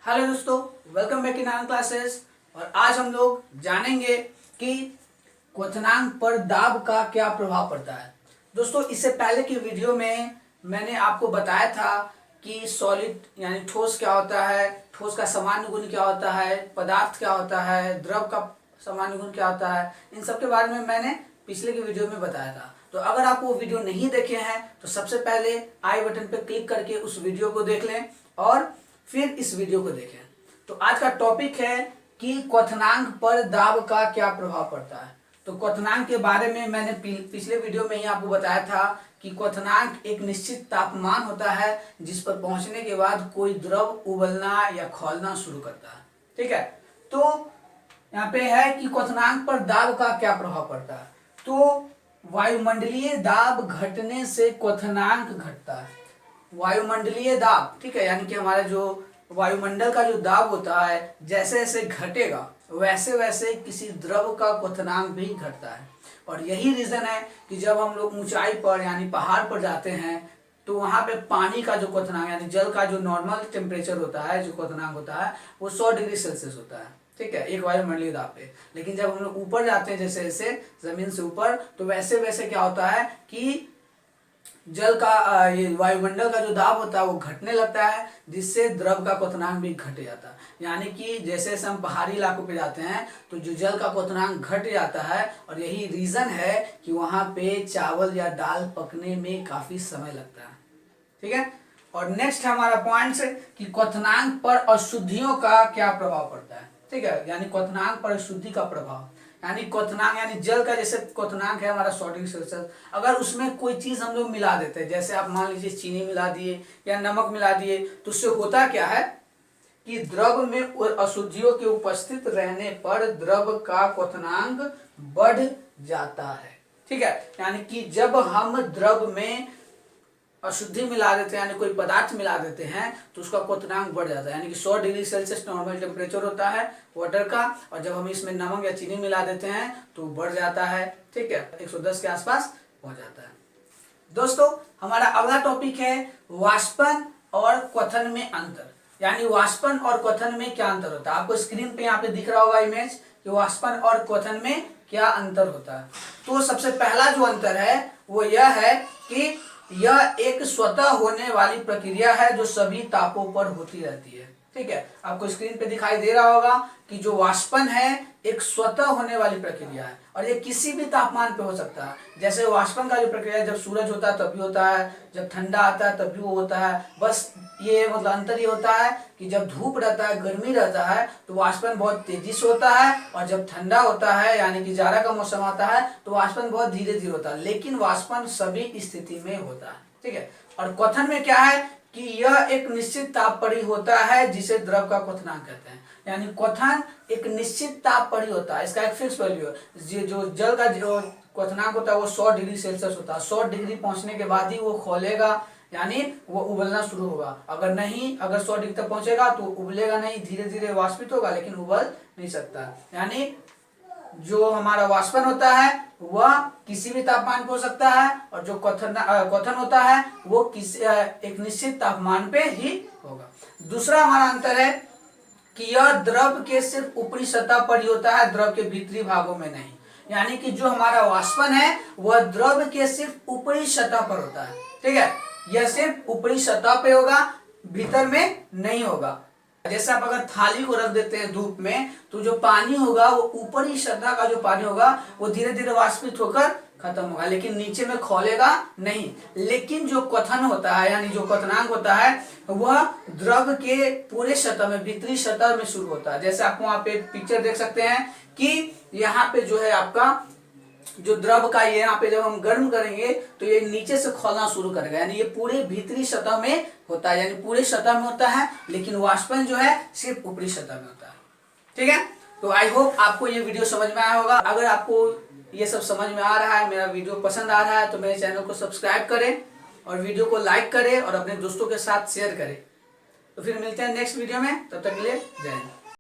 Hello दोस्तों, welcome back in Anand classes. और आज हम लोग जानेंगे कि क्वथनांक पर दाब का क्या प्रभाव पड़ता है। दोस्तों, इससे पहले की वीडियो में मैंने आपको बताया था कि सॉलिड यानी ठोस क्या होता है, ठोस का सामान्य गुण क्या होता है, पदार्थ क्या होता है, द्रव का सामान्य गुण क्या होता है। इन सब के बारे में मैंने पिछले की वीडियो में बताया था। तो अगर आप वो वीडियो नहीं देखे हैं तो सबसे पहले आई बटन पर क्लिक करके उस वीडियो को देख लें और फिर इस वीडियो को देखें। तो आज का टॉपिक है कि क्वथनांक पर दाब का क्या प्रभाव पड़ता है। तो क्वथनांक के बारे में मैंने पिछले वीडियो में ही आपको बताया था कि क्वथनांक एक निश्चित तापमान होता है जिस पर पहुंचने के बाद कोई द्रव उबलना या खौलना शुरू करता है। ठीक है, तो यहाँ पे है कि क्वथनांक पर दाब का क्या प्रभाव पड़ता है। तो वायुमंडलीय दाब घटने से क्वथनांक घटता है। वायुमंडलीय दाब, ठीक है, यानी कि हमारा जो वायुमंडल का जो दाब होता है जैसे जैसे घटेगा वैसे वैसे किसी द्रव का क्वथनांक भी घटता है। और यही रीजन है कि जब हम लोग ऊंचाई पर यानी पहाड़ पर जाते हैं तो वहां पे पानी का जो क्वथनांक यानी जल का जो नॉर्मल टेम्परेचर होता है, जो क्वथनांक होता है, वो 100 डिग्री सेल्सियस होता है। ठीक है, एक वायुमंडलीय दाब पे। लेकिन जब हम लोग ऊपर जाते हैं जैसे जैसे जमीन से ऊपर, तो वैसे वैसे क्या होता है कि जल का ये वायुमंडल का जो दाब होता है वो घटने लगता है, जिससे द्रव का क्वथनांक भी घट जाता है। यानी कि जैसे जैसे हम पहाड़ी इलाकों पे जाते हैं तो जो जल का क्वथनांक घट जाता है। और यही रीजन है कि वहां पे चावल या दाल पकने में काफी समय लगता है। ठीक है, और नेक्स्ट हमारा पॉइंट है कि क्वथनांक पर अशुद्धियों का क्या प्रभाव पड़ता है। ठीक है, यानी क्वथनांक पर अशुद्धि का प्रभाव, यानी क्वथनांक यानी जल का जैसे क्वथनांक है हमारा 100 डिग्री सेल्सियस, अगर उसमें कोई चीज हम लोग मिला देते हैं, जैसे आप मान लीजिए चीनी मिला दिए या नमक मिला दिए, तो उससे होता क्या है कि द्रव में अशुद्धियों के उपस्थित रहने पर द्रव का क्वथनांक बढ़ जाता है। ठीक है, यानी कि जब हम द्रव में अशुद्धि मिला देते हैं यानी कोई पदार्थ मिला देते हैं तो उसका क्वथनांक बढ़ जाता है। यानी कि 100 डिग्री सेल्सियस नॉर्मल टेम्परेचर होता है वाटर का, और जब हम इसमें नमक या चीनी मिला देते हैं तो बढ़ जाता है। ठीक है, 110 के आसपास पहुंच जाता है। दोस्तों, हमारा अगला टॉपिक है वाष्पन और क्वथन में अंतर। यानी वाष्पन और क्वथन में क्या अंतर होता है। आपको स्क्रीन पे यहाँ पे दिख रहा होगा इमेज कि वाष्पन और क्वथन में क्या अंतर होता है। तो सबसे पहला जो अंतर है वो यह है कि यह एक स्वतः होने वाली प्रक्रिया है जो सभी तापों पर होती रहती है। ठीक है, आपको स्क्रीन पे दिखाई दे रहा होगा कि जो वाष्पन है एक स्वतः होने वाली प्रक्रिया है और ये किसी भी तापमान पे हो सकता है। जैसे वाष्पन का जो प्रक्रिया है जब सूरज होता है तब भी होता है, जब ठंडा आता है तब भी वो होता है। बस ये मतलब अंतर ये होता है कि जब धूप रहता है, गर्मी रहता है, तो वाष्पन बहुत तेजी से होता है, और जब ठंडा होता है यानी कि जाड़ा का मौसम आता है तो वाष्पन बहुत धीरे धीरे होता है। लेकिन वाष्पन सभी स्थिति में होता है। ठीक है, और क्वथन में क्या है कि यह एक निश्चित ताप पर ही होता है जिसे द्रव का क्वथनांक कहते हैं। यानी क्वथन एक निश्चित ताप पर ही होता है, इसका एक फिक्स वैल्यू है। जो जल का जो क्वथनांक होता है वो 100 डिग्री सेल्सियस होता है। 100 डिग्री पहुंचने के बाद ही वो खोलेगा, यानी वो उबलना शुरू होगा। अगर 100 डिग्री तक पहुंचेगा तो उबलेगा नहीं, धीरे धीरे वाष्पित होगा लेकिन उबल नहीं सकता। यानी जो हमारा वाष्पन होता है वह किसी भी तापमान पे हो सकता है, और जो क्वथन होता है वो एक निश्चित तापमान पे ही होगा। दूसरा हमारा अंतर है कि यह द्रव के सिर्फ ऊपरी सतह पर ही होता है, द्रव के भीतरी भागों में नहीं। यानी कि जो हमारा वाष्पन है वह द्रव के सिर्फ ऊपरी सतह पर होता है। ठीक है, यह सिर्फ ऊपरी सतह पे होगा, भीतर में नहीं होगा। जैसे आप अगर थाली को रख देते हैं धूप में तो जो पानी होगा वो ऊपरी सतह का जो पानी होगा वो धीरे धीरे वाष्पित होकर खत्म होगा, लेकिन नीचे में खौलेगा नहीं। लेकिन जो क्वथन होता है यानी जो क्वथनांक होता है वह द्रव के पूरे सतह में, भीतरी सतह में शुरू होता है। जैसे आप वहां पे पिक्चर देख सकते हैं कि यहाँ पे जो है आपका जो द्रव का ये यहाँ पे जब हम गर्म करेंगे तो ये नीचे से खोलना शुरू करेगा, यानी ये पूरे भीतरी सतह में होता है, यानी पूरे सतह में होता है। लेकिन वाष्पन जो है सिर्फ ऊपरी सतह में होता है। ठीक है, तो आई होप आपको ये वीडियो समझ में आया होगा। अगर आपको ये सब समझ में आ रहा है, मेरा वीडियो पसंद आ रहा है, तो मेरे चैनल को सब्सक्राइब करें और वीडियो को लाइक करें और अपने दोस्तों के साथ शेयर करें। तो फिर मिलते हैं नेक्स्ट वीडियो में, तब तक के लिए जय हिंद।